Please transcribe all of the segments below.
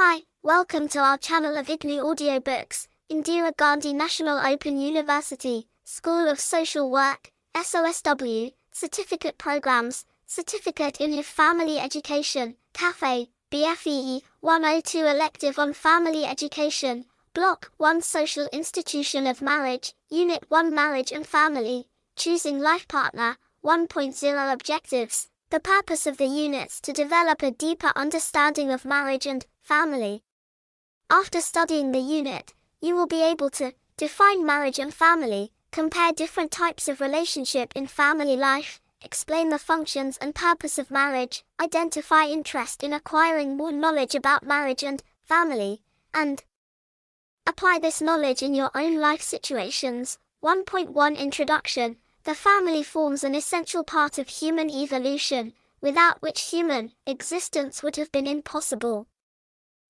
Hi, welcome to our channel of IGNOU audiobooks, Indira Gandhi National Open University, School of Social Work, SOSW, Certificate Programs, Certificate in Family Education, CAFE, BFEE, 102 Elective on Family Education, Block-1 Social Institution of Marriage, Unit 1 Marriage and Family, Choosing Life Partner, 1.0 Objectives. The purpose of the units to develop a deeper understanding of marriage and family. After studying the unit, you will be able to define marriage and family, compare different types of relationship in family life, explain the functions and purpose of marriage, identify interest in acquiring more knowledge about marriage and family, and apply this knowledge in your own life situations. 1.1 Introduction. The family forms an essential part of human evolution, without which human existence would have been impossible.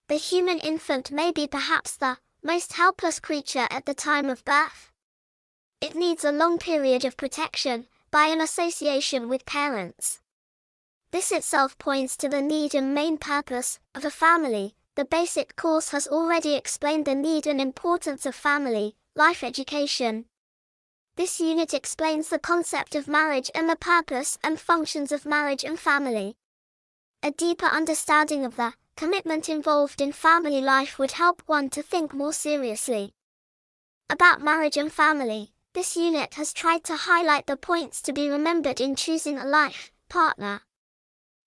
The human infant may be perhaps the most helpless creature at the time of birth. It needs a long period of protection, by an association with parents. This itself points to the need and main purpose of a family. The basic course has already explained the need and importance of family life education. This unit explains the concept of marriage and the purpose and functions of marriage and family. A deeper understanding of the commitment involved in family life would help one to think more seriously about marriage and family. This unit has tried to highlight the points to be remembered in choosing a life partner.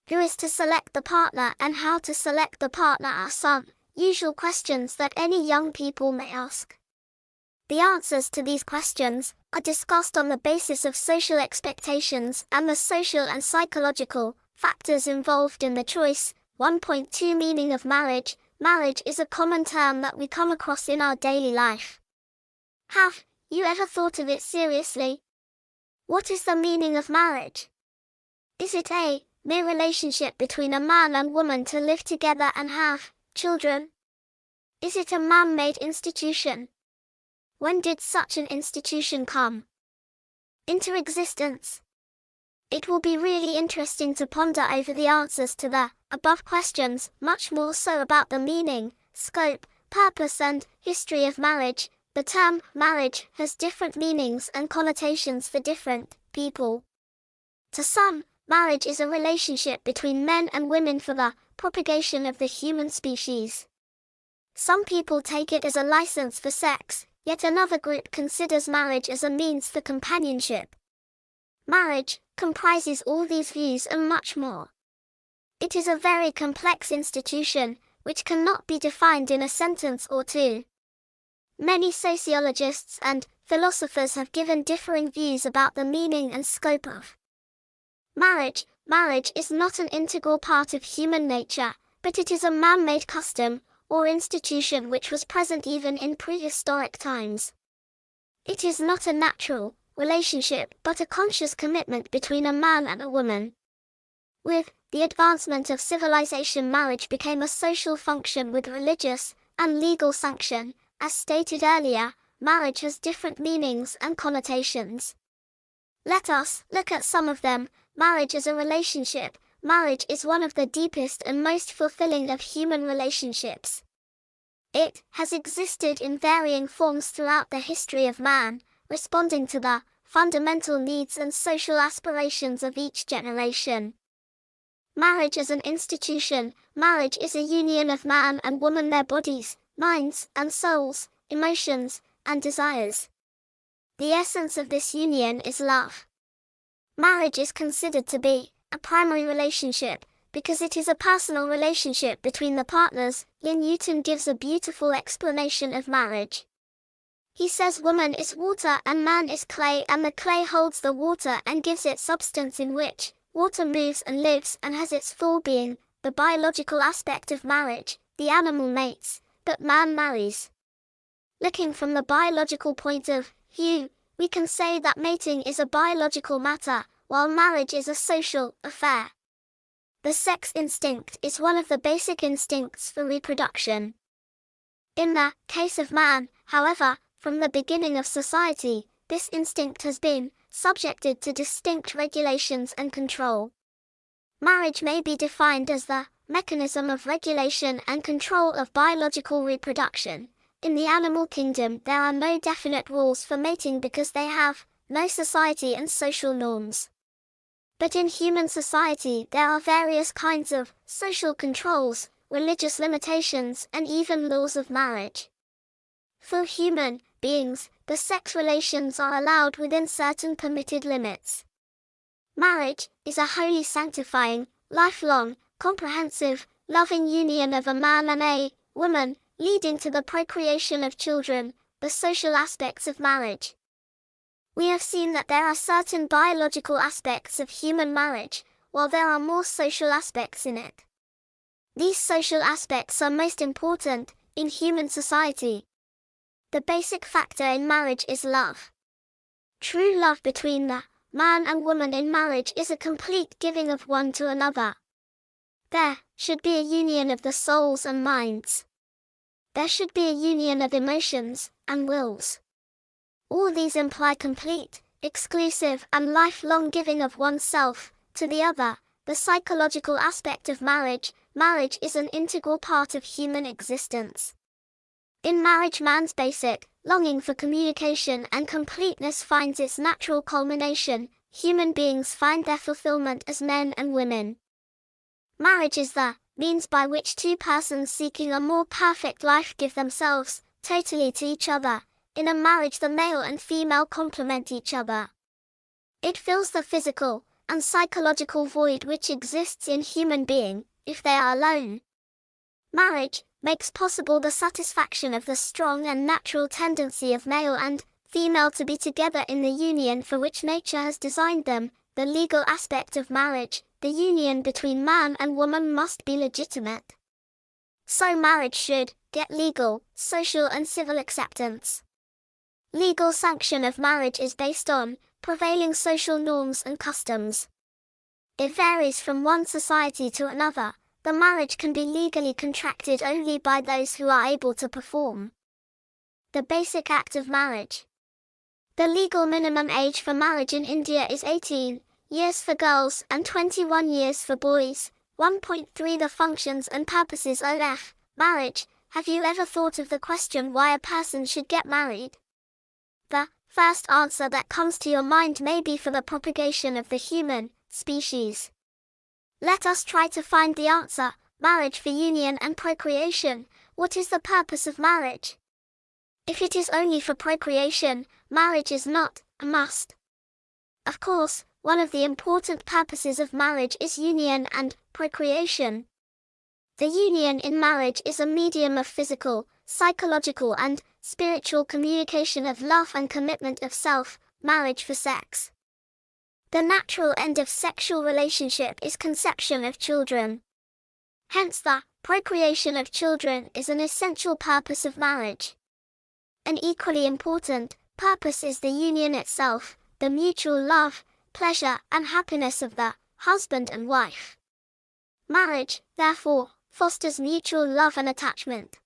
Who is to select the partner and how to select the partner are some usual questions that any young people may ask. The answers to these questions are discussed on the basis of social expectations and the social and psychological factors involved in the choice. 1.2 Meaning of marriage. Marriage is a common term that we come across in our daily life. Have you ever thought of it seriously? What is the meaning of marriage? Is it a mere relationship between a man and woman to live together and have children? Is it a man-made institution? When did such an institution come into existence? It will be really interesting to ponder over the answers to the above questions, much more so about the meaning, scope, purpose and history of marriage. The term marriage has different meanings and connotations for different people. To some, marriage is a relationship between men and women for the propagation of the human species. Some people take it as a license for sex. Yet another group considers marriage as a means for companionship. Marriage comprises all these views and much more. It is a very complex institution, which cannot be defined in a sentence or two. Many sociologists and philosophers have given differing views about the meaning and scope of marriage. Marriage is not an integral part of human nature, but it is a man-made custom, or institution which was present even in prehistoric times. It is not a natural relationship but a conscious commitment between a man and a woman. With the advancement of civilization, marriage became a social function with religious and legal sanction. As stated earlier, marriage has different meanings and connotations. Let us look at some of them. Marriage as a relationship. Marriage is one of the deepest and most fulfilling of human relationships. It has existed in varying forms throughout the history of man, responding to the fundamental needs and social aspirations of each generation. Marriage as an institution. Marriage is a union of man and woman, their bodies, minds and souls, emotions and desires. The essence of this union is love. Marriage is considered to be a primary relationship, because it is a personal relationship between the partners. Newton gives a beautiful explanation of marriage. He says woman is water and man is clay, and the clay holds the water and gives it substance in which water moves and lives and has its full being. The biological aspect of marriage. The animal mates, but man marries. Looking from the biological point of view, we can say that mating is a biological matter, while marriage is a social affair. The sex instinct is one of the basic instincts for reproduction. In the case of man, however, from the beginning of society, this instinct has been subjected to distinct regulations and control. Marriage may be defined as the mechanism of regulation and control of biological reproduction. In the animal kingdom, there are no definite rules for mating because they have no society and social norms. But in human society, there are various kinds of social controls, religious limitations, and even laws of marriage. For human beings, the sex relations are allowed within certain permitted limits. Marriage is a holy, sanctifying, lifelong, comprehensive, loving union of a man and a woman, leading to the procreation of children, the social aspects of marriage. We have seen that there are certain biological aspects of human marriage, while there are more social aspects in it. These social aspects are most important in human society. The basic factor in marriage is love. True love between the man and woman in marriage is a complete giving of one to another. There should be a union of the souls and minds. There should be a union of emotions and wills. All these imply complete, exclusive, and lifelong giving of oneself to the other. The psychological aspect of marriage. Marriage is an integral part of human existence. In marriage, man's basic longing for communication and completeness finds its natural culmination. Human beings find their fulfillment as men and women. Marriage is the means by which two persons seeking a more perfect life give themselves totally to each other. In a marriage, the male and female complement each other. It fills the physical and psychological void which exists in human being if they are alone. Marriage makes possible the satisfaction of the strong and natural tendency of male and female to be together in the union for which nature has designed them. The legal aspect of marriage. The union between man and woman must be legitimate. So marriage should get legal, social and civil acceptance. Legal sanction of marriage is based on prevailing social norms and customs. It varies from one society to another. The marriage can be legally contracted only by those who are able to perform the basic act of marriage. The legal minimum age for marriage in India is 18 years for girls and 21 years for boys. 1.3 The functions and purposes of marriage. Have you ever thought of the question why a person should get married? The first answer that comes to your mind may be for the propagation of the human species. Let us try to find the answer. Marriage for union and procreation. What is the purpose of marriage? If it is only for procreation, marriage is not a must. Of course, one of the important purposes of marriage is union and procreation. The union in marriage is a medium of physical, psychological and spiritual communication of love and commitment of self. Marriage for sex. The natural end of sexual relationship is conception of children. Hence the procreation of children is an essential purpose of marriage. An equally important purpose is the union itself, the mutual love, pleasure and happiness of the husband and wife. Marriage, therefore, fosters mutual love and attachment.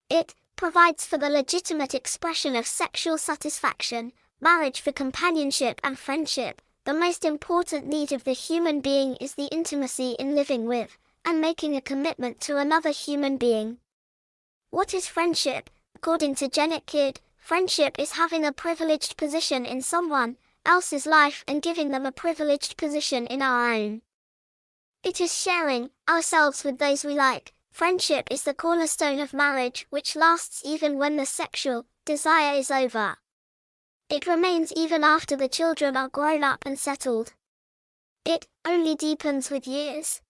It provides for the legitimate expression of sexual satisfaction. Marriage for companionship and friendship. The most important need of the human being is the intimacy in living with and making a commitment to another human being. What is friendship? According to Janet Kidd, friendship is having a privileged position in someone else's life and giving them a privileged position in our own. It is sharing ourselves with those we like. Friendship is the cornerstone of marriage, which lasts even when the sexual desire is over. It remains even after the children are grown up and settled. It only deepens with years.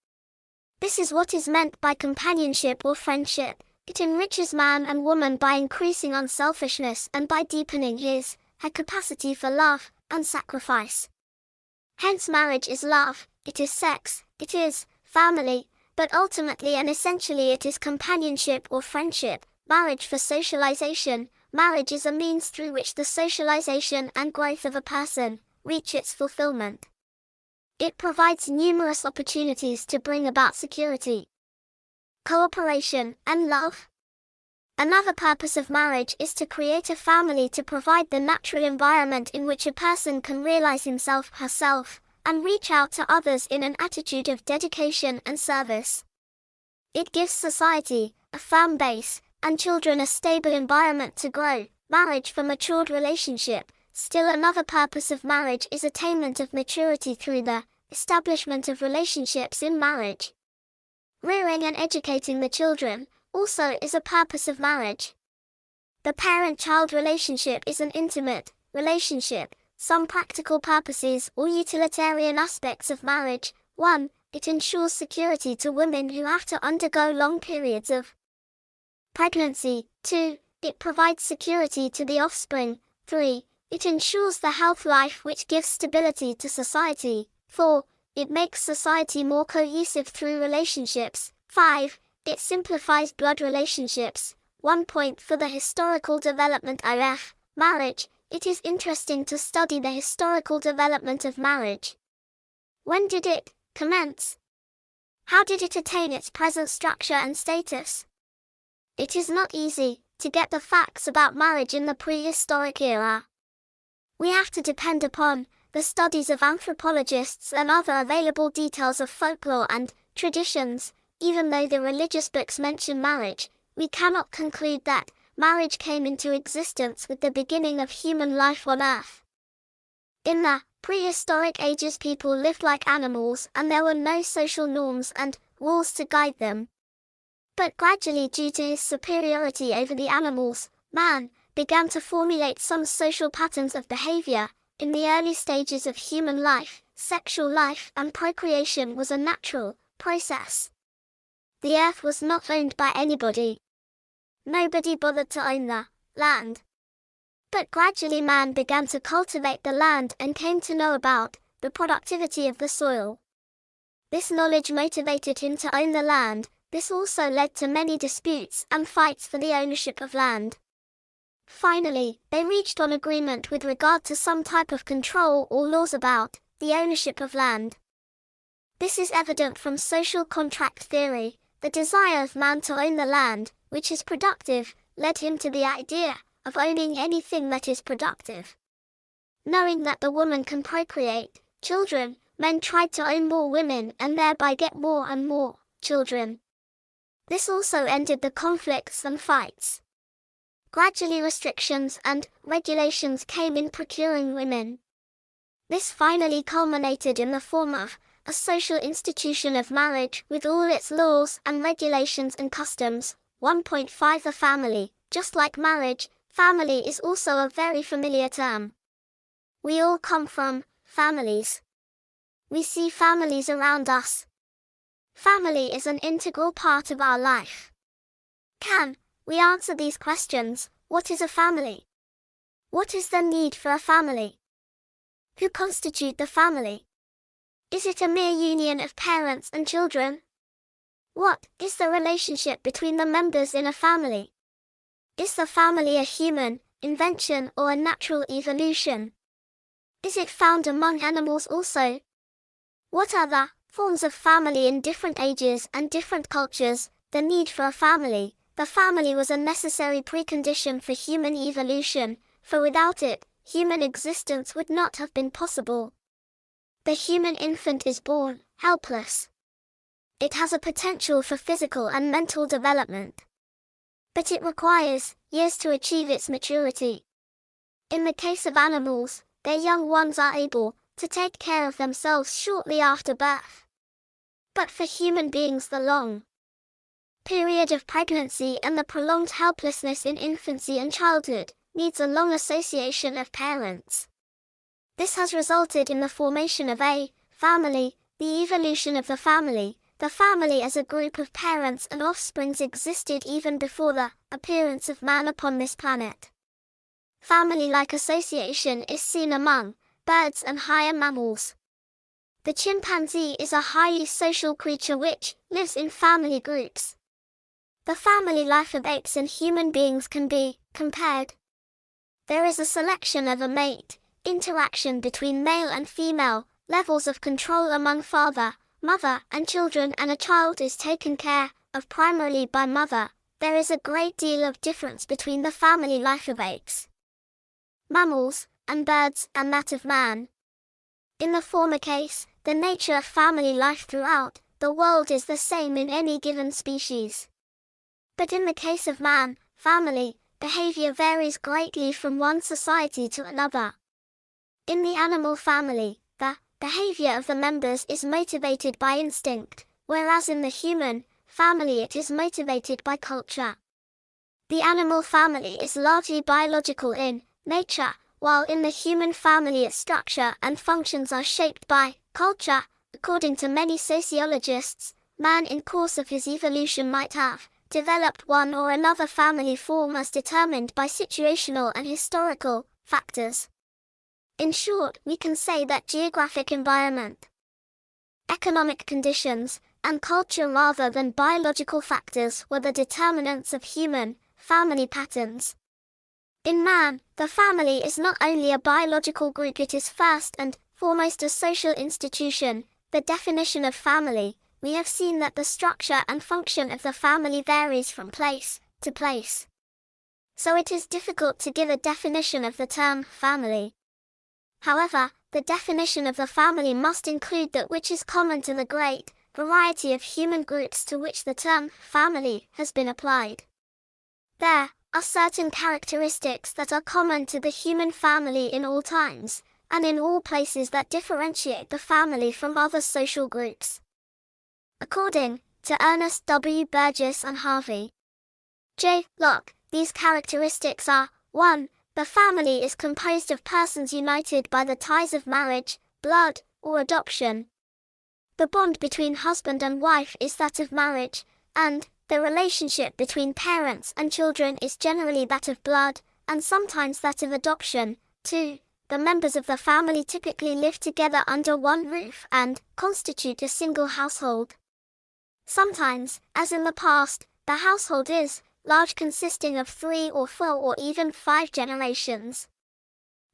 This is what is meant by companionship or friendship. It enriches man and woman by increasing unselfishness and by deepening her capacity for love and sacrifice. Hence marriage is love, it is sex, it is family, but ultimately and essentially it is companionship or friendship. Marriage for socialization. Marriage is a means through which the socialization and growth of a person reach its fulfillment. It provides numerous opportunities to bring about security, cooperation, and love. Another purpose of marriage is to create a family to provide the natural environment in which a person can realize himself, herself, and reach out to others in an attitude of dedication and service. It gives society a firm base, and children a stable environment to grow. Marriage for matured relationship. Still another purpose of marriage is attainment of maturity through the establishment of relationships in marriage. Rearing and educating the children also is a purpose of marriage. The parent-child relationship is an intimate relationship. Some practical purposes or utilitarian aspects of marriage. 1. It ensures security to women who have to undergo long periods of pregnancy. 2. It provides security to the offspring. 3. It ensures the health life which gives stability to society. 4. It makes society more cohesive through relationships. 5. It simplifies blood relationships. 1 point for the historical development of marriage. It is interesting to study the historical development of marriage. When did it commence? How did it attain its present structure and status? It is not easy to get the facts about marriage in the prehistoric era. We have to depend upon the studies of anthropologists and other available details of folklore and traditions. Even though the religious books mention marriage, we cannot conclude that marriage came into existence with the beginning of human life on Earth. In the prehistoric ages, people lived like animals and there were no social norms and rules to guide them. But gradually, due to his superiority over the animals, man began to formulate some social patterns of behavior. In the early stages of human life, sexual life and procreation was a natural process. The earth was not owned by anybody. Nobody bothered to own the land. But gradually man began to cultivate the land and came to know about the productivity of the soil. This knowledge motivated him to own the land. This also led to many disputes and fights for the ownership of land. Finally, they reached an agreement with regard to some type of control or laws about the ownership of land. This is evident from social contract theory. The desire of man to own the land, which is productive, led him to the idea of owning anything that is productive. Knowing that the woman can procreate children, men tried to own more women and thereby get more and more children. This also ended the conflicts and fights. Gradually restrictions and regulations came in procuring women. This finally culminated in the form of a social institution of marriage with all its laws and regulations and customs. 1.5 The family. Just like marriage, family is also a very familiar term. We all come from families. We see families around us. Family is an integral part of our life. Can we answer these questions? What is a family? What is the need for a family? Who constitute the family? Is it a mere union of parents and children? What is the relationship between the members in a family? Is the family a human invention or a natural evolution? Is it found among animals also? What are the forms of family in different ages and different cultures? The need for a family. The family was a necessary precondition for human evolution, for without it, human existence would not have been possible. The human infant is born helpless. It has a potential for physical and mental development. But it requires years to achieve its maturity. In the case of animals, their young ones are able to take care of themselves shortly after birth. But for human beings, the long period of pregnancy and the prolonged helplessness in infancy and childhood needs a long association of parents. This has resulted in the formation of a family, the evolution of the family. The family as a group of parents and offsprings existed even before the appearance of man upon this planet. Family-like association is seen among birds and higher mammals. The chimpanzee is a highly social creature which lives in family groups. The family life of apes and human beings can be compared. There is a selection of a mate, interaction between male and female, levels of control among father, mother and children, and a child is taken care of primarily by mother. There is a great deal of difference between the family life of apes, mammals, and birds and that of man. In the former case, the nature of family life throughout the world is the same in any given species. But in the case of man, family, behavior varies greatly from one society to another. In the animal family, the behavior of the members is motivated by instinct, whereas in the human family it is motivated by culture. The animal family is largely biological in nature, while in the human family its structure and functions are shaped by culture. According to many sociologists, man in course of his evolution might have developed one or another family form as determined by situational and historical factors. In short, we can say that geographic environment, economic conditions, and culture rather than biological factors were the determinants of human family patterns. In man, the family is not only a biological group, it is first and foremost a social institution. The definition of family, we have seen that the structure and function of the family varies from place to place. So it is difficult to give a definition of the term family. However, the definition of the family must include that which is common to the great variety of human groups to which the term family has been applied. There are certain characteristics that are common to the human family in all times, and in all places that differentiate the family from other social groups. According to Ernest W. Burgess and Harvey J. Locke, these characteristics are: 1. The family is composed of persons united by the ties of marriage, blood, or adoption. The bond between husband and wife is that of marriage, and the relationship between parents and children is generally that of blood, and sometimes that of adoption. 2. The members of the family typically live together under one roof and constitute a single household. Sometimes, as in the past, the household is large, consisting of 3 or 4 or even 5 generations.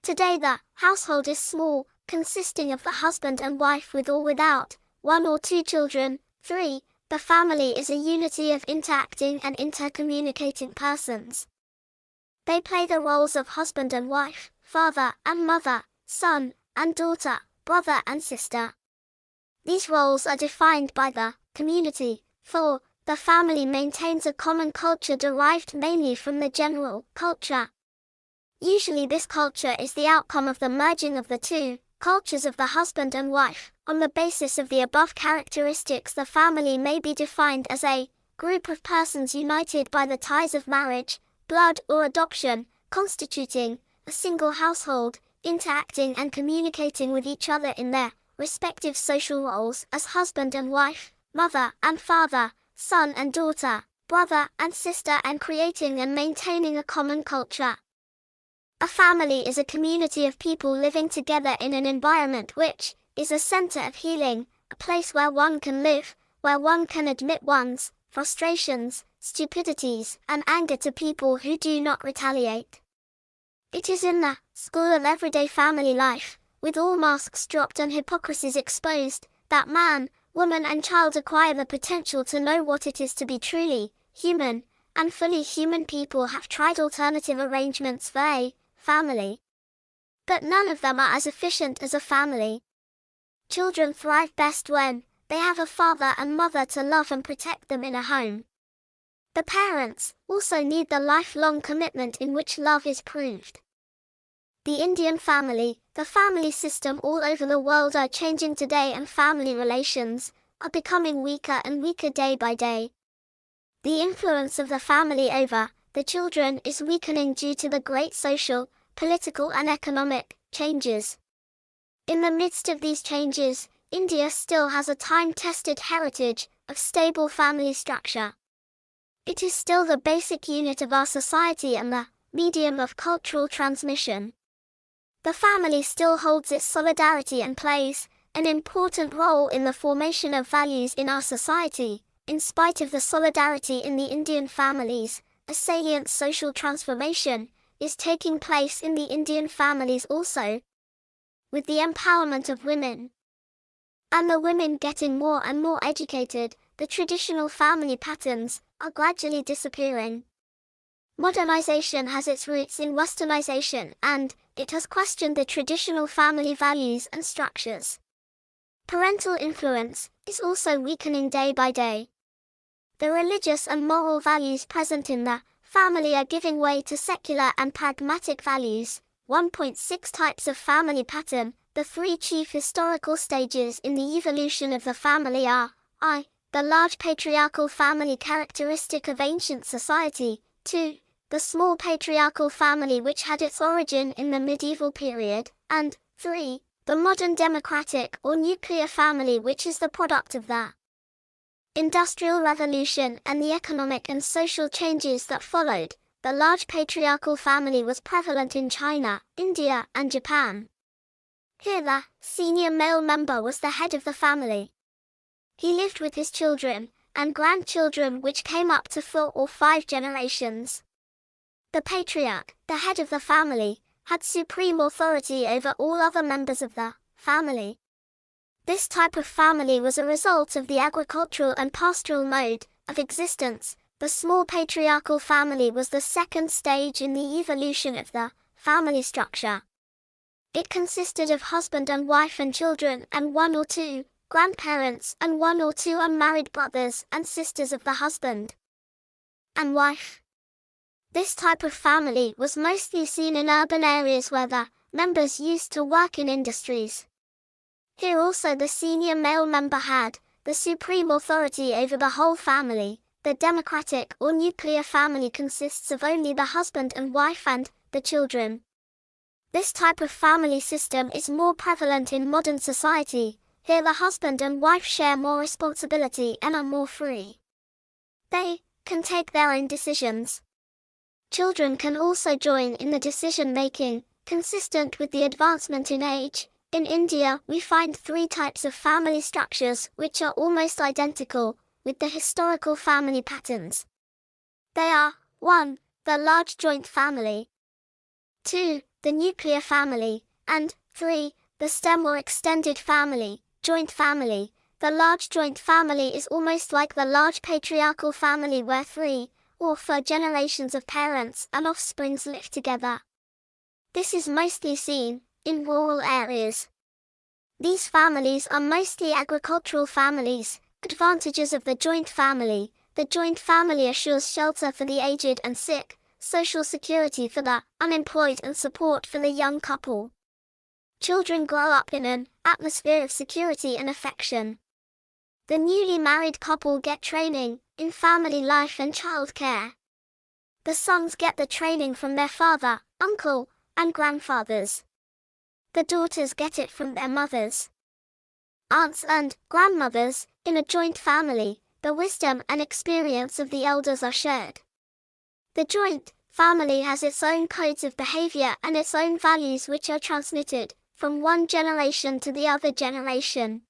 Today the household is small, consisting of the husband and wife with or without 1 or 2 children. 3. The family is a unity of interacting and intercommunicating persons. They play the roles of husband and wife, father and mother, son and daughter, brother and sister. These roles are defined by the community. 4. The family maintains a common culture derived mainly from the general culture. Usually this culture is the outcome of the merging of the two cultures of the husband and wife. On the basis of the above characteristics, the family may be defined as a group of persons united by the ties of marriage, blood, or adoption, constituting a single household, interacting and communicating with each other in their respective social roles as husband and wife, mother and father, son and daughter, brother and sister, and creating and maintaining a common culture. A family is a community of people living together in an environment which is a center of healing, a place where one can live, where one can admit one's frustrations, stupidities, and anger to people who do not retaliate. It is in the school of everyday family life, with all masks dropped and hypocrisies exposed, that man, woman and child acquire the potential to know what it is to be truly human, and fully human. People have tried alternative arrangements for a family, but none of them are as efficient as a family. Children thrive best when they have a father and mother to love and protect them in a home. The parents also need the lifelong commitment in which love is proved. The Indian family, the family system all over the world are changing today, and family relations are becoming weaker and weaker day by day. The influence of the family over the children is weakening due to the great social, political and economic changes. In the midst of these changes, India still has a time-tested heritage of stable family structure. It is still the basic unit of our society and the medium of cultural transmission. The family still holds its solidarity and plays an important role in the formation of values in our society. In spite of the solidarity in the Indian families, a salient social transformation is taking place in the Indian families also, with the empowerment of women. And the women getting more and more educated, the traditional family patterns are gradually disappearing. Modernization has its roots in westernization, and it has questioned the traditional family values and structures. Parental influence is also weakening day by day. The religious and moral values present in the family are giving way to secular and pragmatic values. 1.6 Types of family pattern. The three chief historical stages in the evolution of the family are I. The large patriarchal family characteristic of ancient society. 2. The small patriarchal family which had its origin in the medieval period. And 3. The modern democratic or nuclear family which is the product of the Industrial Revolution and the economic and social changes that followed. The large patriarchal family was prevalent in China, India, and Japan. Here the senior male member was the head of the family. He lived with his children and grandchildren which came up to 4 or 5 generations. The patriarch, the head of the family, had supreme authority over all other members of the family. This type of family was a result of the agricultural and pastoral mode of existence. The small patriarchal family was the second stage in the evolution of the family structure. It consisted of husband and wife and children and 1 or 2 grandparents and 1 or 2 unmarried brothers and sisters of the husband and wife. This type of family was mostly seen in urban areas where the members used to work in industries. Here also the senior male member had the supreme authority over the whole family. The democratic or nuclear family consists of only the husband and wife and the children. This type of family system is more prevalent in modern society. Here the husband and wife share more responsibility and are more free. They can take their own decisions. Children can also join in the decision-making, consistent with the advancement in age. In India, we find 3 types of family structures which are almost identical with the historical family patterns. They are 1. The large joint family, 2. The nuclear family, and 3. The stem or extended family, joint family. The large joint family is almost like the large patriarchal family where 3 or 4 generations of parents and offsprings live together. This is mostly seen in rural areas. These families are mostly agricultural families. Advantages of the joint family. The joint family assures shelter for the aged and sick, social security for the unemployed and support for the young couple. Children grow up in an atmosphere of security and affection. The newly married couple get training in family life and child care. The sons get the training from their father, uncle, and grandfathers. The daughters get it from their mothers, aunts and grandmothers. In a joint family, the wisdom and experience of the elders are shared. The joint family has its own codes of behavior and its own values which are transmitted from one generation to the other generation.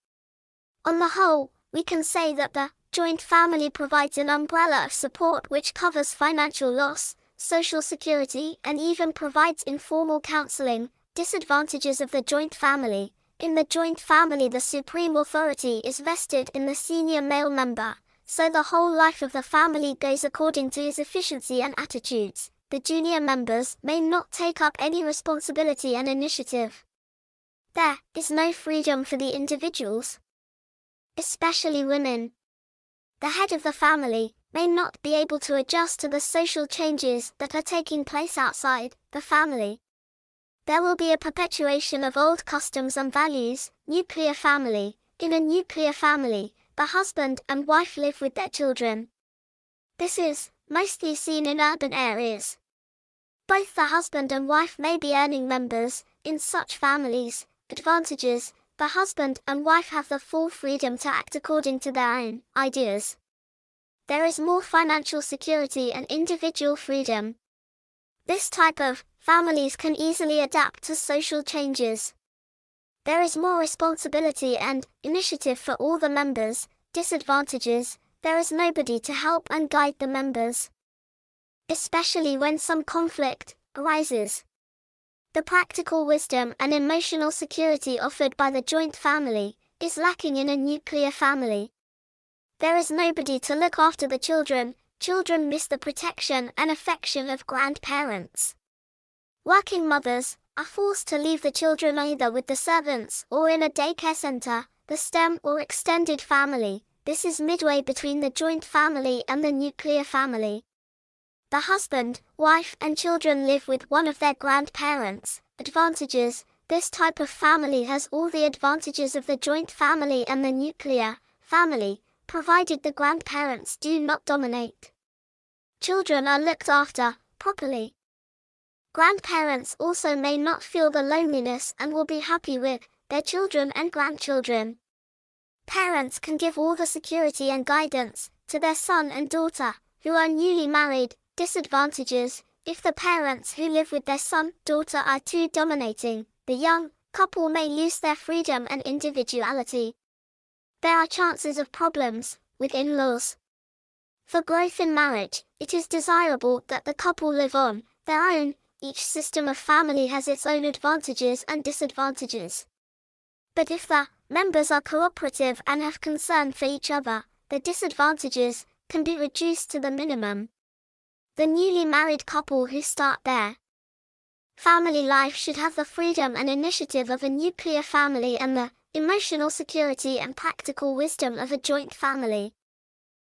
On the whole, we can say that the joint family provides an umbrella of support which covers financial loss, social security, and even provides informal counseling. Disadvantages of the joint family. In the joint family, the supreme authority is vested in the senior male member, so the whole life of the family goes according to his efficiency and attitudes. The junior members may not take up any responsibility and initiative. There is no freedom for the individuals, especially women. The head of the family may not be able to adjust to the social changes that are taking place outside the family. There will be a perpetuation of old customs and values. Nuclear family. In a nuclear family, the husband and wife live with their children. This is mostly seen in urban areas. Both the husband and wife may be earning members in such families. Advantages. The husband and wife have the full freedom to act according to their own ideas. There is more financial security and individual freedom. This type of families can easily adapt to social changes. There is more responsibility and initiative for all the members. Disadvantages. There is nobody to help and guide the members, especially when some conflict arises. The practical wisdom and emotional security offered by the joint family is lacking in a nuclear family. There is nobody to look after the children. Children miss the protection and affection of grandparents. Working mothers are forced to leave the children either with the servants or in a daycare center. the stem or extended family. This is midway between the joint family and the nuclear family. The husband, wife and children live with one of their grandparents. Advantages: this type of family has all the advantages of the joint family and the nuclear family, provided the grandparents do not dominate. Children are looked after properly. Grandparents also may not feel the loneliness and will be happy with their children and grandchildren. Parents can give all the security and guidance to their son and daughter who are newly married. Disadvantages: if the parents who live with their son, daughter are too dominating, the young couple may lose their freedom and individuality. There are chances of problems with in-laws. For growth in marriage, it is desirable that the couple live on their own. Each system of family has its own advantages and disadvantages. But if the members are cooperative and have concern for each other, the disadvantages can be reduced to the minimum. The newly married couple who start their family life should have the freedom and initiative of a nuclear family and the emotional security and practical wisdom of a joint family.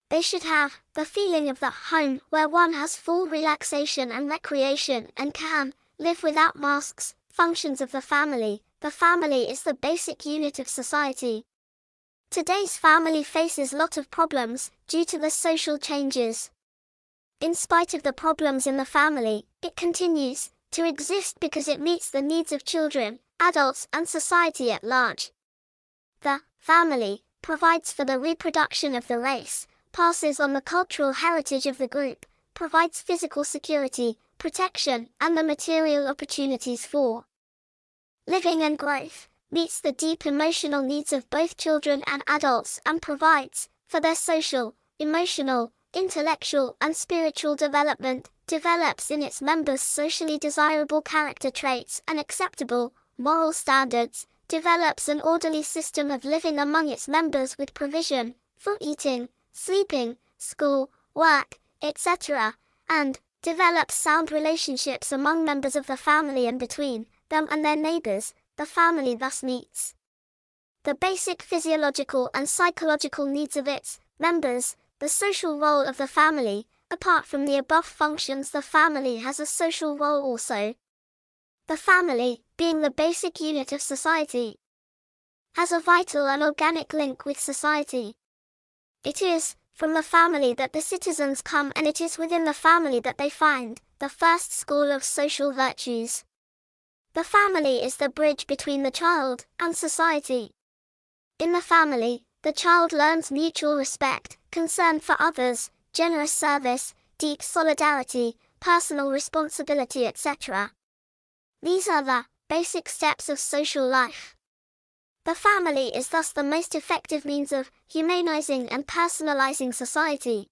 They should have the feeling of the home where one has full relaxation and recreation and can live without masks. Functions of the family. The family is the basic unit of society. Today's family faces a lot of problems due to the social changes. In spite of the problems in the family, it continues to exist because it meets the needs of children, adults, and society at large. The family provides for the reproduction of the race, passes on the cultural heritage of the group, provides physical security, protection, and the material opportunities for living and growth, meets the deep emotional needs of both children and adults, and provides for their social, emotional, intellectual and spiritual development, develops in its members socially desirable character traits and acceptable moral standards, develops an orderly system of living among its members with provision for eating, sleeping, school, work, etc., and develops sound relationships among members of the family and between them and their neighbors. The family thus meets the basic physiological and psychological needs of its members. The social role of the family. Apart from the above functions, the family has a social role also. The family, being the basic unit of society, has a vital and organic link with society. It is from the family that the citizens come, and it is within the family that they find the first school of social virtues. The family is the bridge between the child and society. In the family, the child learns mutual respect, concern for others, generous service, deep solidarity, personal responsibility, etc. These are the basic steps of social life. The family is thus the most effective means of humanizing and personalizing society.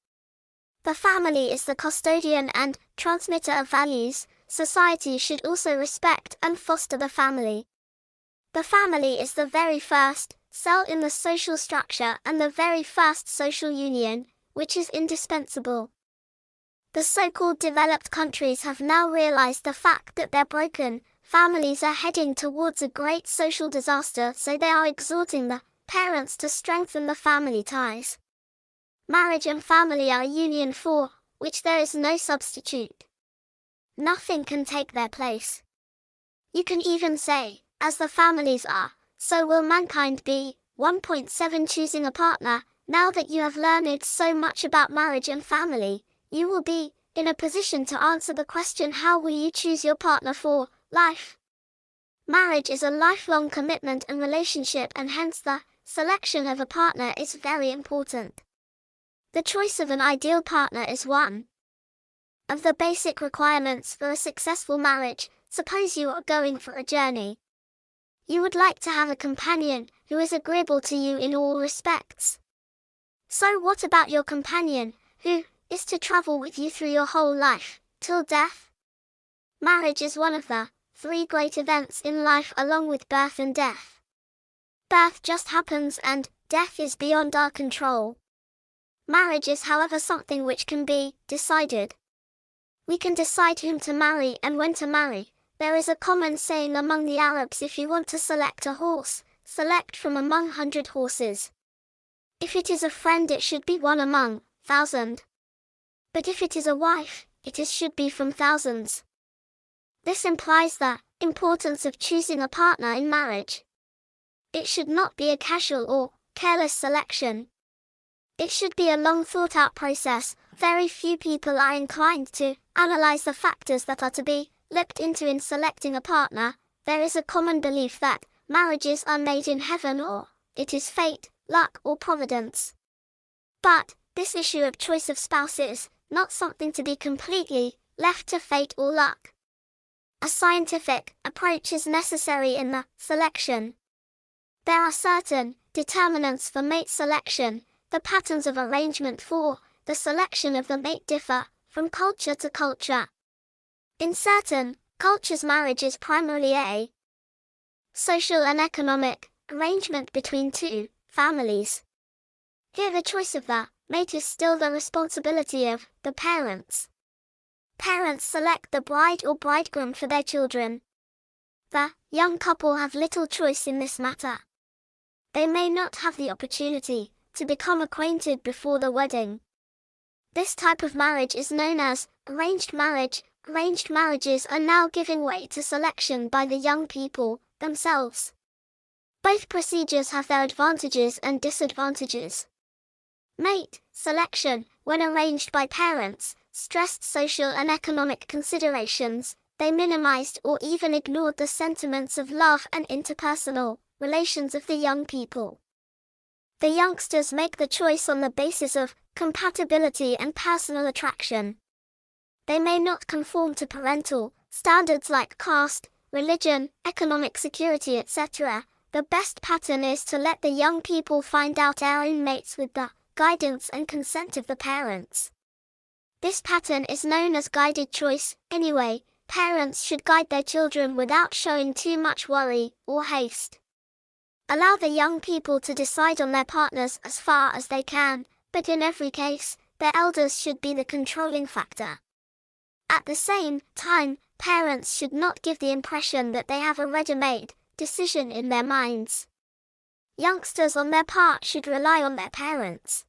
The family is the custodian and transmitter of values. Society should also respect and foster the family. The family is the very first cell in the social structure and the very first social union, which is indispensable. The so-called developed countries have now realized the fact that their broken families are heading towards a great social disaster, so they are exhorting the parents to strengthen the family ties. Marriage and family are a union for which there is no substitute. Nothing can take their place. You can even say, as the families are, so will mankind be. 1.7 Choosing a partner. Now that you have learned so much about marriage and family, you will be in a position to answer the question, how will you choose your partner for life? Marriage is a lifelong commitment and relationship, and hence the selection of a partner is very important. The choice of an ideal partner is one of the basic requirements for a successful marriage. Suppose you are going for a journey. You would like to have a companion who is agreeable to you in all respects. So what about your companion, who is to travel with you through your whole life, till death? Marriage is one of the 3 great events in life, along with birth and death. Birth just happens and death is beyond our control. Marriage is, however, something which can be decided. We can decide whom to marry and when to marry. There is a common saying among the Arabs, if you want to select a horse, select from among 100 horses. If it is a friend, it should be one among 1,000. But if it is a wife, it should be from thousands. This implies the importance of choosing a partner in marriage. It should not be a casual or careless selection. It should be a long thought-out process. Very few people are inclined to analyze the factors that are to be looked into in selecting a partner. There is a common belief that marriages are made in heaven, or it is fate, luck, or providence. But this issue of choice of spouse is not something to be completely left to fate or luck. A scientific approach is necessary in the selection. There are certain determinants for mate selection. The patterns of arrangement for the selection of the mate differ from culture to culture. In certain cultures, marriage is primarily a social and economic arrangement between two families. Here the choice of the mate is still the responsibility of the parents. Parents select the bride or bridegroom for their children. The young couple have little choice in this matter. They may not have the opportunity to become acquainted before the wedding. This type of marriage is known as arranged marriage. Arranged marriages are now giving way to selection by the young people themselves. Both procedures have their advantages and disadvantages. Mate selection, when arranged by parents, stressed social and economic considerations. They minimized or even ignored the sentiments of love and interpersonal relations of the young people. The youngsters make the choice on the basis of compatibility and personal attraction. They may not conform to parental standards like caste, religion, economic security, etc. The best pattern is to let the young people find out their own mates with the guidance and consent of the parents. This pattern is known as guided choice. Anyway, parents should guide their children without showing too much worry or haste. Allow the young people to decide on their partners as far as they can, but in every case, their elders should be the controlling factor. At the same time, parents should not give the impression that they have a ready-made decision in their minds. Youngsters on their part should rely on their parents.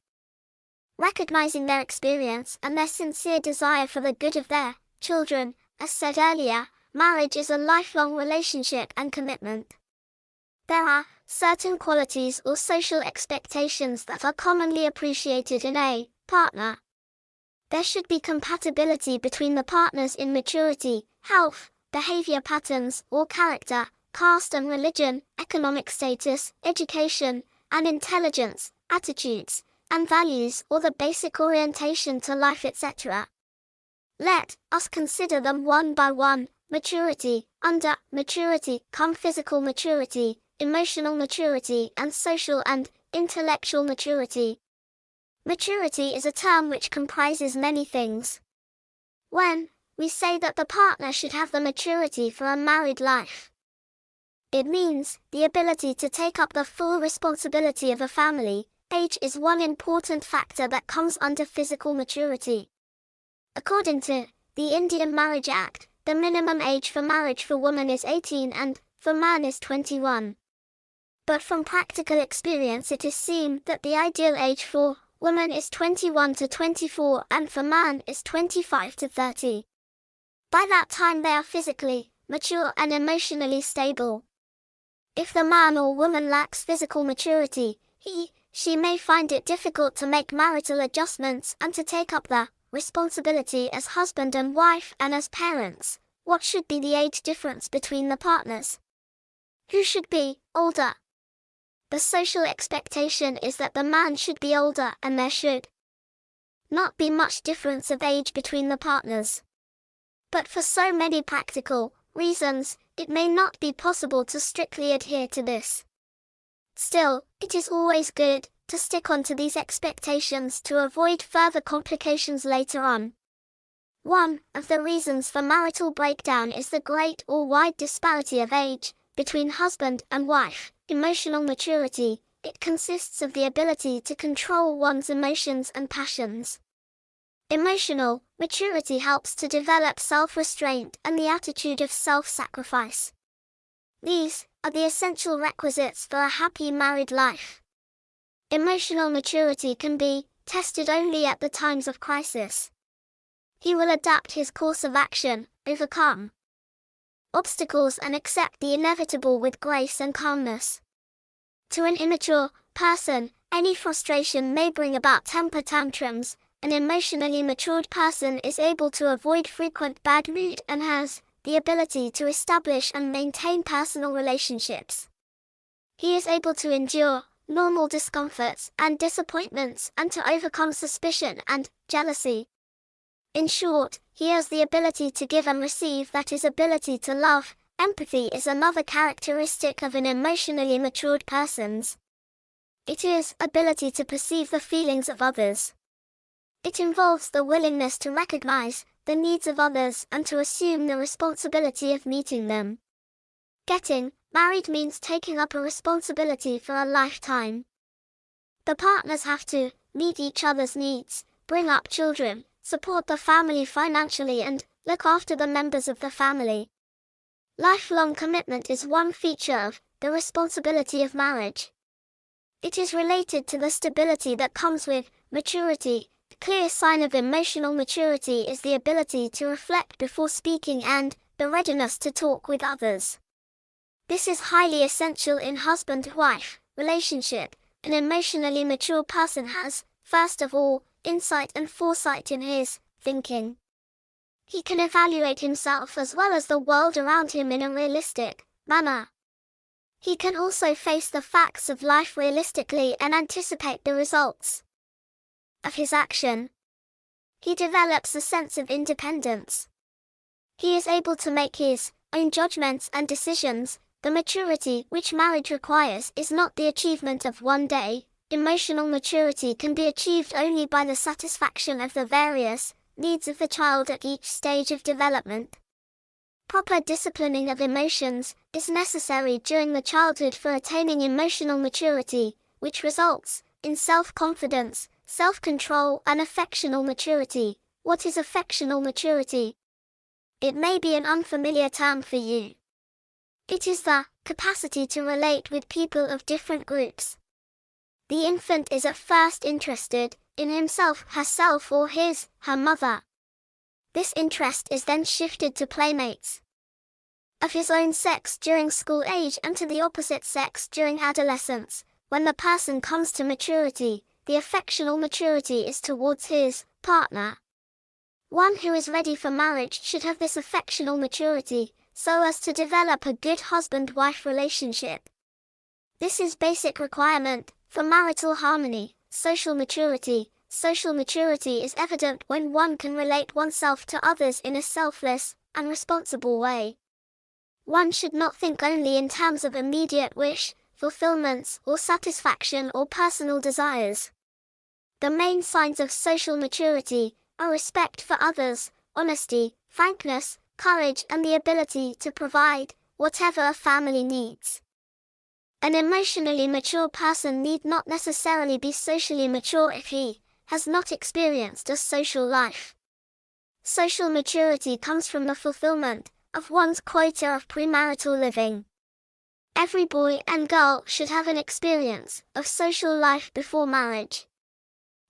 Recognizing their experience and their sincere desire for the good of their children, as said earlier, marriage is a lifelong relationship and commitment. There are certain qualities or social expectations that are commonly appreciated in a partner. There should be compatibility between the partners in maturity, health, behavior patterns or character, caste and religion, economic status, education, and intelligence, attitudes, and values, or the basic orientation to life, etc. Let us consider them one by one. Maturity. Under maturity come physical maturity, emotional maturity, and social and intellectual maturity. Maturity is a term which comprises many things. When we say that the partner should have the maturity for a married life, it means the ability to take up the full responsibility of a family. Age is one important factor that comes under physical maturity. According to the Indian Marriage Act, the minimum age for marriage for women is 18 and for man is 21. But from practical experience it is seen that the ideal age for women is 21 to 24 and for man is 25 to 30. By that time they are physically mature and emotionally stable. If the man or woman lacks physical maturity, she may find it difficult to make marital adjustments and to take up the responsibility as husband and wife and as parents. What should be the age difference between the partners? Who should be older? The social expectation is that the man should be older and there should not be much difference of age between the partners. But for so many practical reasons, it may not be possible to strictly adhere to this. Still, it is always good to stick on to these expectations to avoid further complications later on. One of the reasons for marital breakdown is the great or wide disparity of age between husband and wife. Emotional maturity. It consists of the ability to control one's emotions and passions. Emotional maturity helps to develop self-restraint and the attitude of self-sacrifice. These are the essential requisites for a happy married life. Emotional maturity can be tested only at the times of crisis. He will adapt his course of action, overcome obstacles and accept the inevitable with grace and calmness. To an immature person, any frustration may bring about temper tantrums. An emotionally matured person is able to avoid frequent bad mood and has the ability to establish and maintain personal relationships. He is able to endure normal discomforts and disappointments and to overcome suspicion and jealousy. In short, he has the ability to give and receive, that is, ability to love. Empathy is another characteristic of an emotionally matured person. It is ability to perceive the feelings of others. It involves the willingness to recognize the needs of others and to assume the responsibility of meeting them. Getting married means taking up a responsibility for a lifetime. The partners have to meet each other's needs, bring up children, support the family financially, and look after the members of the family. Lifelong commitment is one feature of the responsibility of marriage. It is related to the stability that comes with maturity. The clear sign of emotional maturity is the ability to reflect before speaking and the readiness to talk with others. This is highly essential in husband-wife relationship. An emotionally mature person has, first of all, insight and foresight in his thinking. He can evaluate himself as well as the world around him in a realistic manner. He can also face the facts of life realistically and anticipate the results of his action. He develops a sense of independence. He is able to make his own judgments and decisions. The maturity which marriage requires is not the achievement of one day. Emotional maturity can be achieved only by the satisfaction of the various needs of the child at each stage of development. Proper disciplining of emotions is necessary during the childhood for attaining emotional maturity, which results in self-confidence, self-control, and affectional maturity. What is affectional maturity? It may be an unfamiliar term for you. It is the capacity to relate with people of different groups. The infant is at first interested in himself, herself, or her mother. This interest is then shifted to playmates of his own sex during school age and to the opposite sex during adolescence. When the person comes to maturity, the affectional maturity is towards his partner. One who is ready for marriage should have this affectional maturity, so as to develop a good husband-wife relationship. This is basic requirement for marital harmony. Social maturity. Social maturity is evident when one can relate oneself to others in a selfless and responsible way. One should not think only in terms of immediate wish fulfillments or satisfaction or personal desires. The main signs of social maturity are respect for others, honesty, frankness, courage, and the ability to provide whatever a family needs. An emotionally mature person need not necessarily be socially mature if he has not experienced a social life. Social maturity comes from the fulfillment of one's quota of premarital living. Every boy and girl should have an experience of social life before marriage.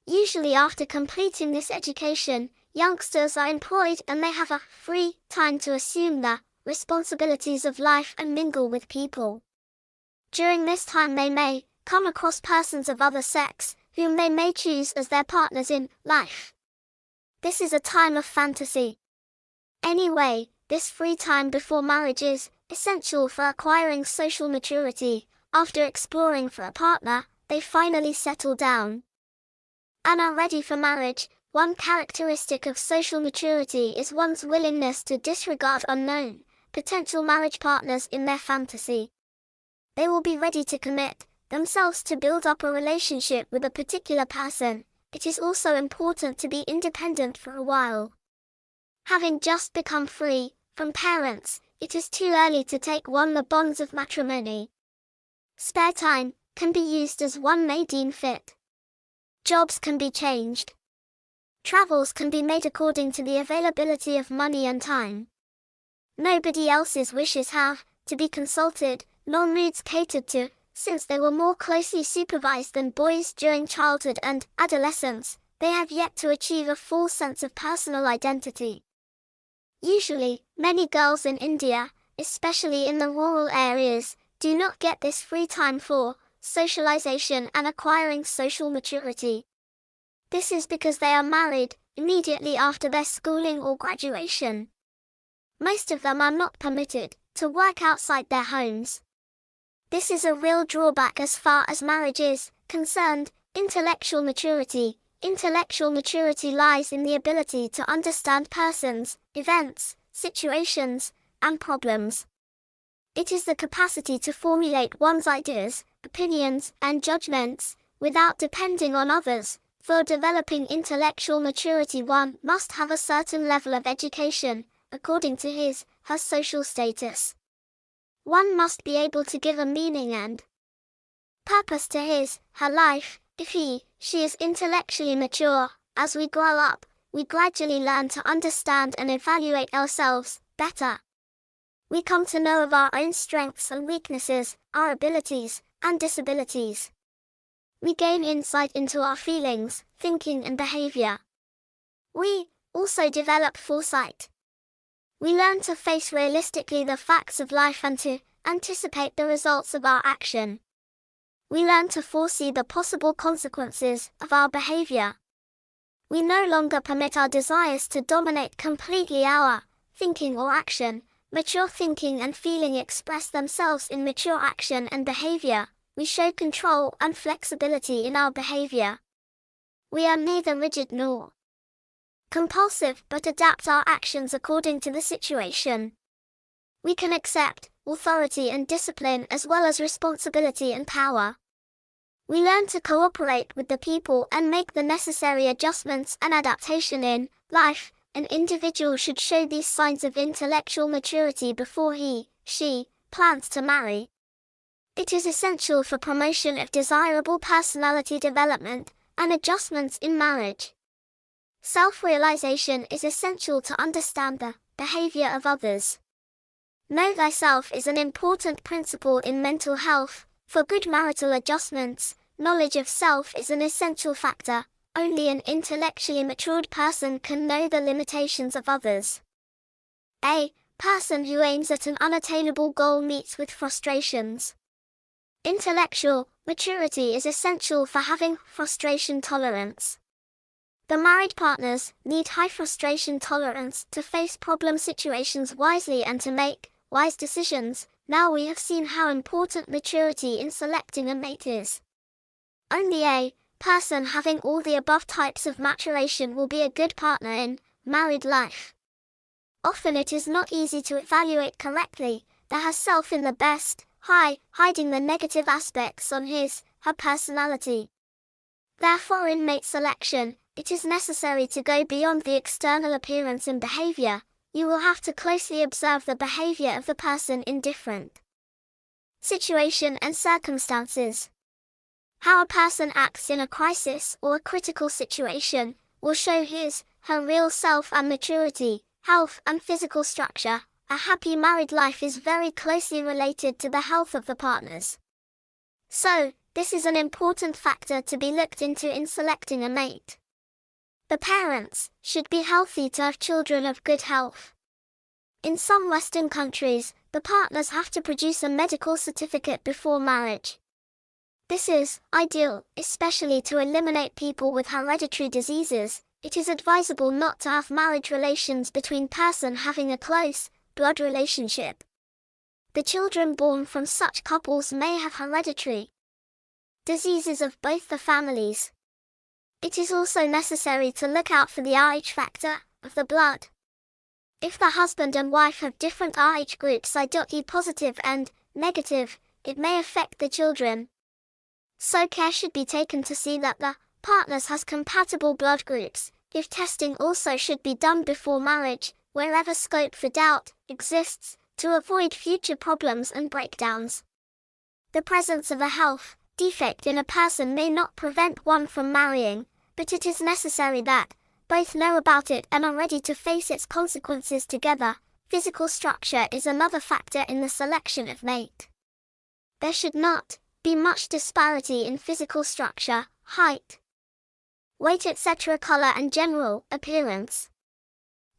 Usually after completing this education, youngsters are employed and they have a free time to assume the responsibilities of life and mingle with people. During this time they may come across persons of other sex, whom they may choose as their partners in life. This is a time of fantasy. Anyway, this free time before marriage is essential for acquiring social maturity. After exploring for a partner, they finally settle down and are ready for marriage. One characteristic of social maturity is one's willingness to disregard unknown potential marriage partners in their fantasy. They will be ready to commit themselves to build up a relationship with a particular person. It is also important to be independent for a while. Having just become free from parents, it is too early to take on the bonds of matrimony. Spare time can be used as one may deem fit. Jobs can be changed. Travels can be made according to the availability of money and time. Nobody else's wishes have to be consulted, nor moods catered to, since they were more closely supervised than boys during childhood and adolescence. They have yet to achieve a full sense of personal identity. Usually, many girls in India, especially in the rural areas, do not get this free time for socialization and acquiring social maturity. This is because they are married immediately after their schooling or graduation. Most of them are not permitted to work outside their homes. This is a real drawback as far as marriage is concerned. Intellectual maturity. Intellectual maturity lies in the ability to understand persons, events, situations, and problems. It is the capacity to formulate one's ideas, opinions, and judgments, without depending on others. For developing intellectual maturity, one must have a certain level of education, according to her social status. One must be able to give a meaning and purpose to her life. If she is intellectually mature, as we grow up, we gradually learn to understand and evaluate ourselves better. We come to know of our own strengths and weaknesses, our abilities and disabilities. We gain insight into our feelings, thinking and behavior. We also develop foresight. We learn to face realistically the facts of life and to anticipate the results of our action. We learn to foresee the possible consequences of our behavior. We no longer permit our desires to dominate completely our thinking or action. Mature thinking and feeling express themselves in mature action and behavior. We show control and flexibility in our behavior. We are neither rigid nor compulsive, but adapt our actions according to the situation. We can accept authority and discipline as well as responsibility and power. We learn to cooperate with the people and make the necessary adjustments and adaptation in life. An individual should show these signs of intellectual maturity before she plans to marry. It is essential for promotion of desirable personality development and adjustments in marriage. Self-realization is essential to understand the behavior of others. Know thyself is an important principle in mental health. For good marital adjustments, knowledge of self is an essential factor. Only an intellectually matured person can know the limitations of others. A person who aims at an unattainable goal meets with frustrations. Intellectual maturity is essential for having frustration tolerance. The married partners need high frustration tolerance to face problem situations wisely and to make wise decisions. Now we have seen how important maturity in selecting a mate is. Only a person having all the above types of maturation will be a good partner in married life. Often it is not easy to evaluate correctly the herself in the best, hiding the negative aspects on her personality. Therefore in mate selection, it is necessary to go beyond the external appearance and behavior. You will have to closely observe the behavior of the person in different situation and circumstances. How a person acts in a crisis or a critical situation will show her real self and maturity, health and physical structure. A happy married life is very closely related to the health of the partners. So, this is an important factor to be looked into in selecting a mate. The parents should be healthy to have children of good health. In some Western countries, the partners have to produce a medical certificate before marriage. This is ideal, especially to eliminate people with hereditary diseases. It is advisable not to have marriage relations between persons having a close blood relationship. The children born from such couples may have hereditary diseases of both the families. It is also necessary to look out for the Rh factor of the blood. If the husband and wife have different Rh groups i.e. positive and negative, it may affect the children. So care should be taken to see that the partners has compatible blood groups. If testing also should be done before marriage, wherever scope for doubt exists, to avoid future problems and breakdowns. The presence of a health defect in a person may not prevent one from marrying, but it is necessary that both know about it and are ready to face its consequences together. Physical structure is another factor in the selection of mate. There should not be much disparity in physical structure, height, weight, etc., color and general appearance.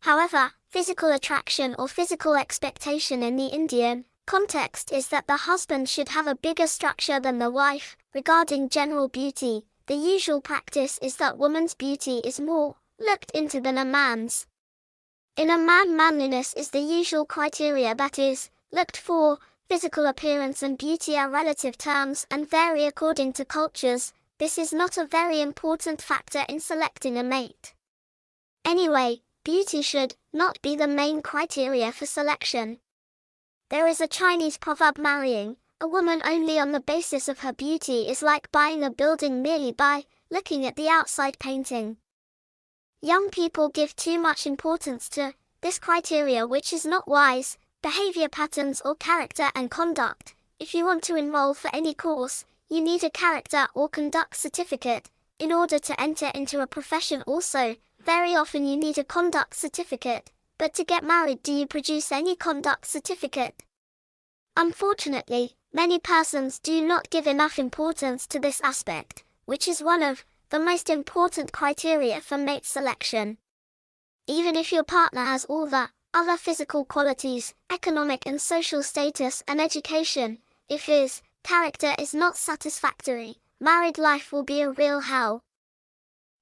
However, physical attraction or physical expectation in the Indian context is that the husband should have a bigger structure than the wife. Regarding general beauty, the usual practice is that woman's beauty is more looked into than a man's. In a man, manliness is the usual criteria that is looked for. Physical appearance and beauty are relative terms and vary according to cultures. This is not a very important factor in selecting a mate. Anyway, beauty should not be the main criteria for selection. There is a Chinese proverb: marrying a woman only on the basis of her beauty is like buying a building merely by looking at the outside painting. Young people give too much importance to this criteria, which is not wise. Behavior patterns or character and conduct. If you want to enroll for any course, you need a character or conduct certificate in order to enter into a profession. Also, very often you need a conduct certificate, but to get married, do you produce any conduct certificate? Unfortunately, many persons do not give enough importance to this aspect, which is one of the most important criteria for mate selection. Even if your partner has all the other physical qualities, economic and social status and education, if his character is not satisfactory, married life will be a real hell.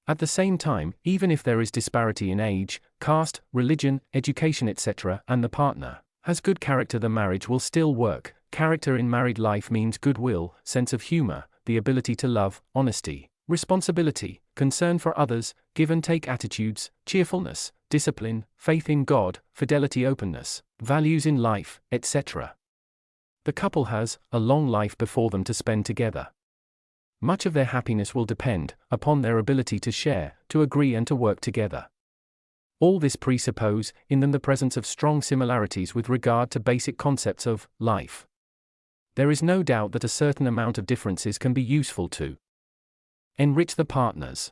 At the same time, even if there is disparity in age, caste, religion, education, etc., and the partner has good character, the marriage will still work. Character in married life means goodwill, sense of humor, the ability to love, honesty, responsibility, concern for others, give and take attitudes, cheerfulness, discipline, faith in God, fidelity, openness, values in life, etc. The couple has a long life before them to spend together. Much of their happiness will depend upon their ability to share, to agree and to work together. All this presupposes in them the presence of strong similarities with regard to basic concepts of life. There is no doubt that a certain amount of differences can be useful to enrich the partners.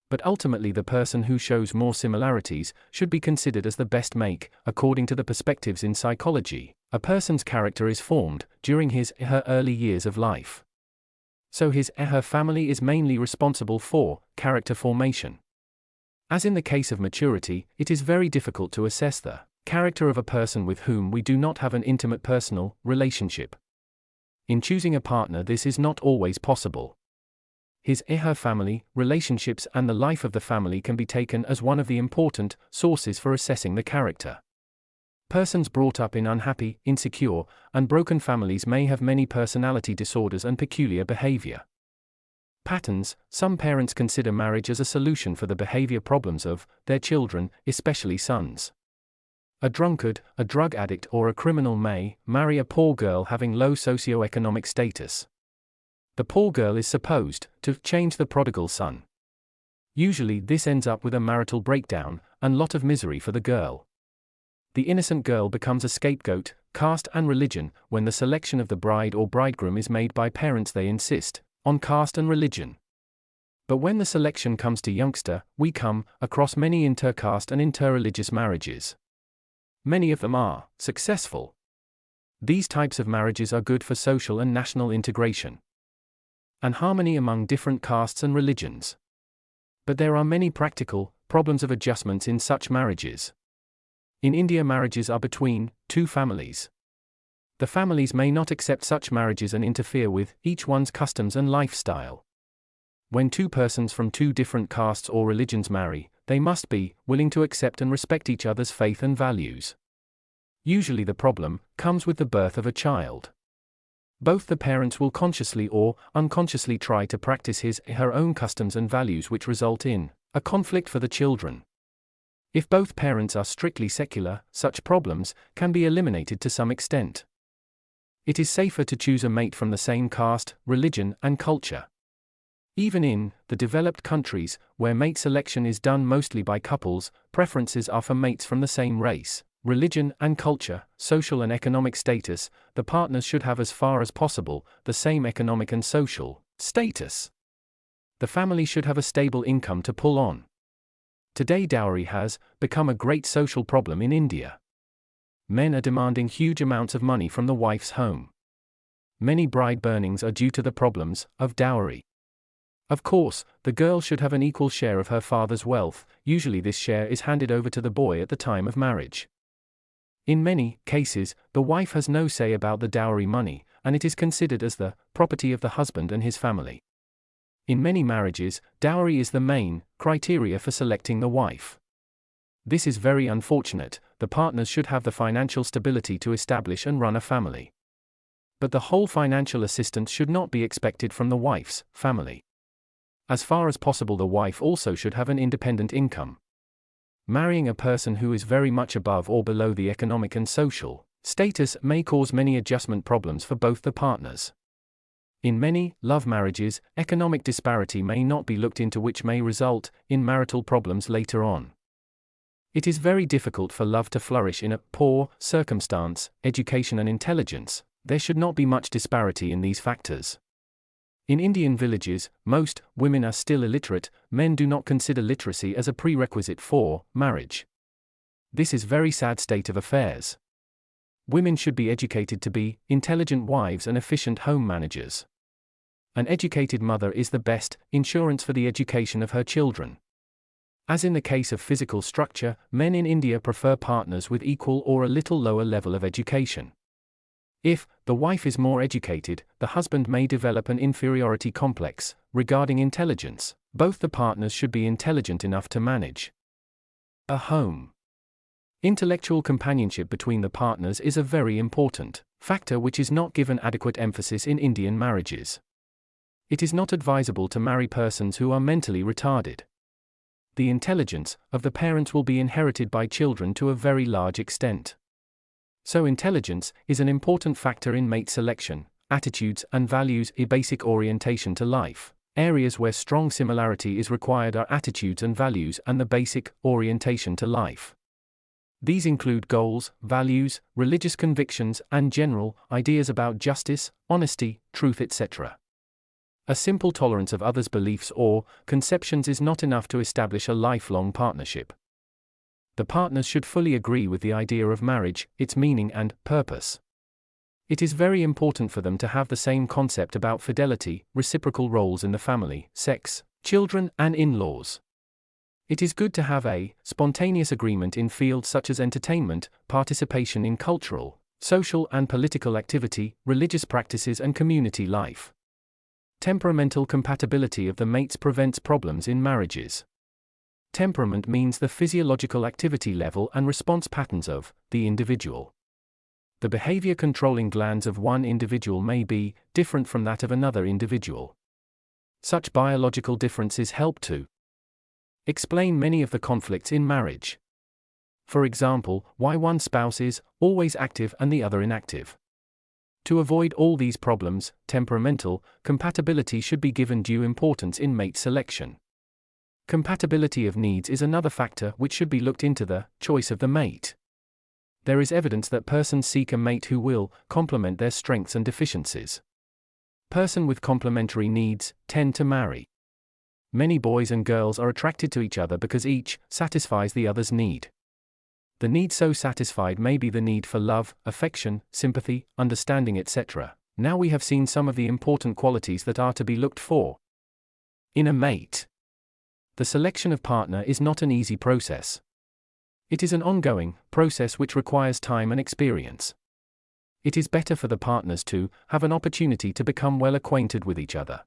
But ultimately the person who shows more similarities should be considered as the best mate. According to the perspectives in psychology, a person's character is formed during his/her early years of life. So his/her family is mainly responsible for character formation. As in the case of maturity, it is very difficult to assess the character of a person with whom we do not have an intimate personal relationship. In choosing a partner, this is not always possible. His/her family, relationships and the life of the family can be taken as one of the important sources for assessing the character. Persons brought up in unhappy, insecure, and broken families may have many personality disorders and peculiar behavior patterns. Some parents consider marriage as a solution for the behavior problems of their children, especially sons. A drunkard, a drug addict or a criminal may marry a poor girl having low socioeconomic status. The poor girl is supposed to change the prodigal son. Usually this ends up with a marital breakdown and lot of misery for the girl. The innocent girl becomes a scapegoat. Caste and religion. When the selection of the bride or bridegroom is made by parents, they insist on caste and religion. But when the selection comes to youngster, we come across many intercaste and interreligious marriages. Many of them are successful. These types of marriages are good for social and national integration and harmony among different castes and religions. But there are many practical problems of adjustments in such marriages. In India, marriages are between two families. The families may not accept such marriages and interfere with each one's customs and lifestyle. When two persons from two different castes or religions marry, they must be willing to accept and respect each other's faith and values. Usually the problem comes with the birth of a child. Both the parents will consciously or unconsciously try to practice his/her own customs and values, which result in a conflict for the children. If both parents are strictly secular, such problems can be eliminated to some extent. It is safer to choose a mate from the same caste, religion, and culture. Even in the developed countries, where mate selection is done mostly by couples, preferences are for mates from the same race, religion and culture, social and economic status. The partners should have, as far as possible, the same economic and social status. The family should have a stable income to pull on. Today, dowry has become a great social problem in India. Men are demanding huge amounts of money from the wife's home. Many bride burnings are due to the problems of dowry. Of course, the girl should have an equal share of her father's wealth. Usually this share is handed over to the boy at the time of marriage. In many cases, the wife has no say about the dowry money, and it is considered as the property of the husband and his family. In many marriages, dowry is the main criteria for selecting the wife. This is very unfortunate. The partners should have the financial stability to establish and run a family. But the whole financial assistance should not be expected from the wife's family. As far as possible, the wife also should have an independent income. Marrying a person who is very much above or below the economic and social status may cause many adjustment problems for both the partners. In many love marriages, economic disparity may not be looked into, which may result in marital problems later on. It is very difficult for love to flourish in a poor circumstance. Education and intelligence. There should not be much disparity in these factors. In Indian villages, most women are still illiterate. Men do not consider literacy as a prerequisite for marriage. This is a very sad state of affairs. Women should be educated to be intelligent wives and efficient home managers. An educated mother is the best insurance for the education of her children. As in the case of physical structure, men in India prefer partners with equal or a little lower level of education. If the wife is more educated, the husband may develop an inferiority complex regarding intelligence. Both the partners should be intelligent enough to manage a home. Intellectual companionship between the partners is a very important factor which is not given adequate emphasis in Indian marriages. It is not advisable to marry persons who are mentally retarded. The intelligence of the parents will be inherited by children to a very large extent. So intelligence is an important factor in mate selection. Attitudes and values, a basic orientation to life. Areas where strong similarity is required are attitudes and values and the basic orientation to life. These include goals, values, religious convictions, and general ideas about justice, honesty, truth, etc. A simple tolerance of others' beliefs or conceptions is not enough to establish a lifelong partnership. The partners should fully agree with the idea of marriage, its meaning and purpose. It is very important for them to have the same concept about fidelity, reciprocal roles in the family, sex, children, and in-laws. It is good to have a spontaneous agreement in fields such as entertainment, participation in cultural, social, and political activity, religious practices, and community life. Temperamental compatibility of the mates prevents problems in marriages. Temperament means the physiological activity level and response patterns of the individual. The behavior controlling glands of one individual may be different from that of another individual. Such biological differences help to explain many of the conflicts in marriage. For example, why one spouse is always active and the other inactive. To avoid all these problems, temperamental compatibility should be given due importance in mate selection. Compatibility of needs is another factor which should be looked into the choice of the mate. There is evidence that persons seek a mate who will complement their strengths and deficiencies. Persons with complementary needs tend to marry. Many boys and girls are attracted to each other because each satisfies the other's need. The need so satisfied may be the need for love, affection, sympathy, understanding, etc. Now we have seen some of the important qualities that are to be looked for in a mate. The selection of partner is not an easy process. It is an ongoing process which requires time and experience. It is better for the partners to have an opportunity to become well acquainted with each other.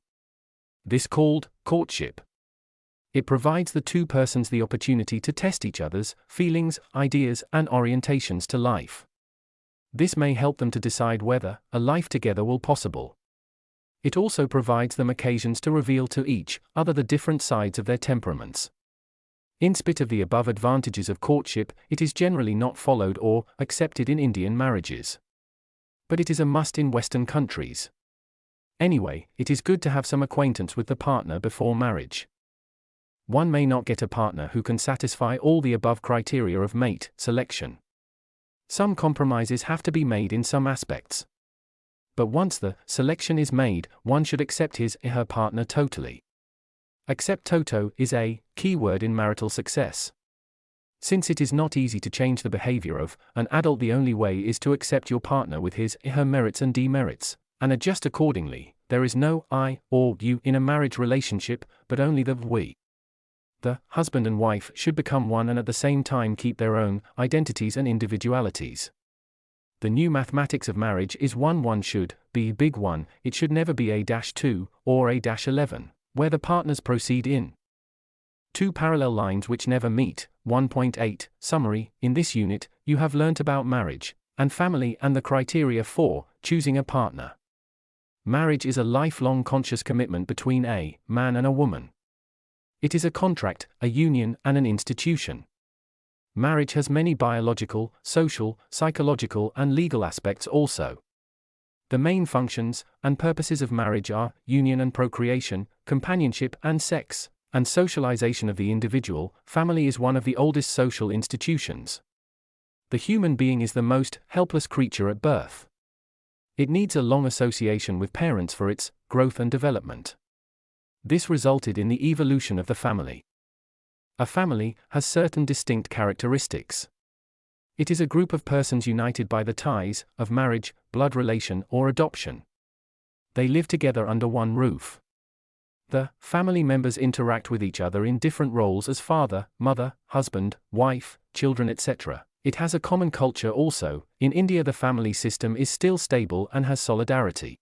This called courtship. It provides the two persons the opportunity to test each other's feelings, ideas, and orientations to life. This may help them to decide whether a life together will possible. It also provides them occasions to reveal to each other the different sides of their temperaments. In spite of the above advantages of courtship, it is generally not followed or accepted in Indian marriages. But it is a must in Western countries. Anyway, it is good to have some acquaintance with the partner before marriage. One may not get a partner who can satisfy all the above criteria of mate selection. Some compromises have to be made in some aspects. But once the selection is made, one should accept his or her partner totally. Accept toto is a key word in marital success. Since it is not easy to change the behavior of an adult, the only way is to accept your partner with his/her merits and demerits, and adjust accordingly. There is no I or you in a marriage relationship, but only the we. The husband and wife should become one and at the same time keep their own identities and individualities. The new mathematics of marriage is 1 should be big 1, it should never be A-2 or A-11, where the partners proceed in two parallel lines which never meet. 1.8 Summary. In this unit, you have learnt about marriage and family and the criteria for choosing a partner. Marriage is a lifelong conscious commitment between a man and a woman. It is a contract, a union, and an institution. Marriage has many biological, social, psychological, and legal aspects also. The main functions and purposes of marriage are union and procreation, companionship and sex, and socialization of the individual. Family is one of the oldest social institutions. The human being is the most helpless creature at birth. It needs a long association with parents for its growth and development. This resulted in the evolution of the family. A family has certain distinct characteristics. It is a group of persons united by the ties of marriage, blood relation, or adoption. They live together under one roof. The family members interact with each other in different roles as father, mother, husband, wife, children, etc. It has a common culture also. In India, the family system is still stable and has solidarity.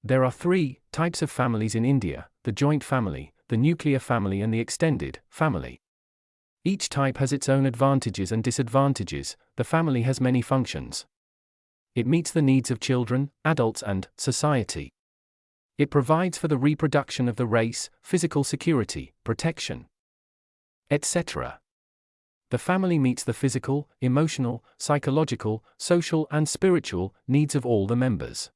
There are 3 types of families in India: the joint family, the nuclear family, and the extended family. Each type has its own advantages and disadvantages. The family has many functions. It meets the needs of children, adults, and society. It provides for the reproduction of the race, physical security, protection, etc. The family meets the physical, emotional, psychological, social, and spiritual needs of all the members.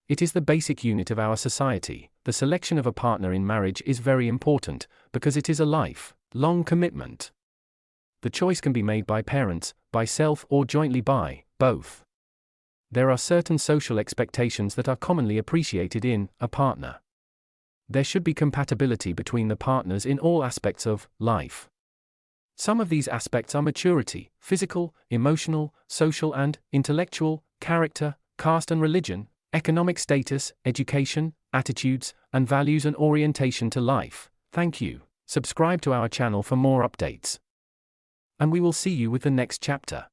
It is the basic unit of our society. The selection of a partner in marriage is very important, because it is a life-long commitment. The choice can be made by parents, by self, or jointly by both. There are certain social expectations that are commonly appreciated in a partner. There should be compatibility between the partners in all aspects of life. Some of these aspects are maturity, physical, emotional, social and intellectual, character, caste and religion, economic status, education, attitudes, and values, and orientation to life. Thank you. Subscribe to our channel for more updates. And we will see you with the next chapter.